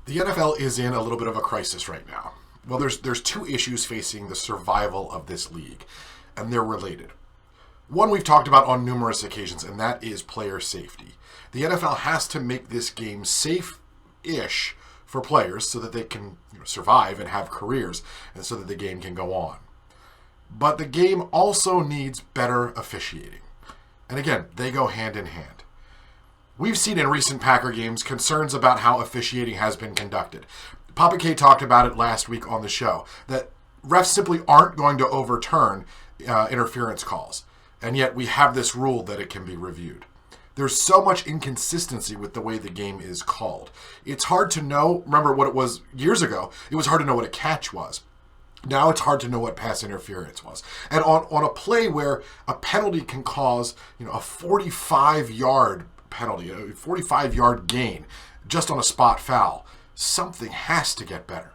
The NFL is in a little bit of a crisis right now. Well, there's two issues facing the survival of this league, and they're related. One we've talked about on numerous occasions, and that is player safety. The NFL has to make this game safe-ish for players so that they can survive and have careers, and so that the game can go on. But the game also needs better officiating. And again, they go hand in hand. We've seen in recent Packer games concerns about how officiating has been conducted. Papa K talked about it last week on the show, that refs simply aren't going to overturn interference calls. And yet we have this rule that it can be reviewed. There's so much inconsistency with the way the game is called. It's hard to know. Remember what it was years ago? It was hard to know what a catch was. Now it's hard to know what pass interference was. And on a play where a penalty can cause a 45-yard penalty, a 45-yard gain, just on a spot foul, something has to get better.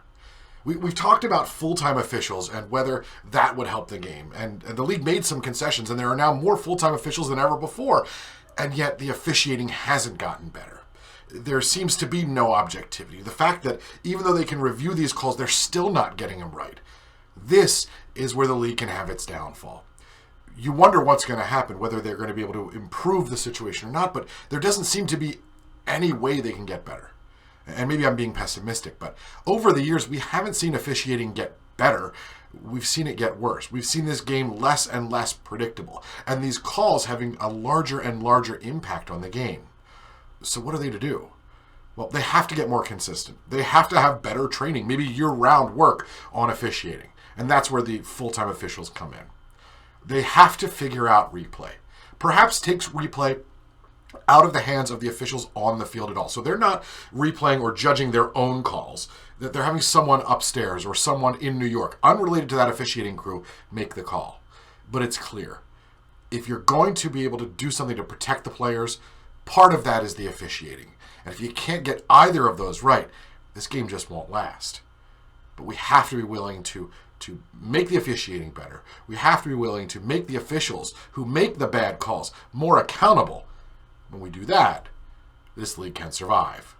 We've talked about full-time officials and whether that would help the game. And the league made some concessions, and there are now more full-time officials than ever before. And yet the officiating hasn't gotten better. There seems to be no objectivity. The fact that even though they can review these calls, they're still not getting them right. This is where the league can have its downfall. You wonder what's going to happen, whether they're going to be able to improve the situation or not, but there doesn't seem to be any way they can get better. And maybe I'm being pessimistic, but over the years, we haven't seen officiating get better. We've seen it get worse. We've seen this game less and less predictable, and these calls having a larger and larger impact on the game. So what are they to do? Well, they have to get more consistent. They have to have better training, maybe year-round work on officiating, and that's where the full-time officials come in. They have to figure out replay. Perhaps takes replay out of the hands of the officials on the field at all. So they're not replaying or judging their own calls. That they're having someone upstairs or someone in New York, unrelated to that officiating crew, make the call. But it's clear. If you're going to be able to do something to protect the players, part of that is the officiating. And if you can't get either of those right, this game just won't last. But we have to be willing to make the officiating better. We have to be willing to make the officials who make the bad calls more accountable. When we do that, this league can survive.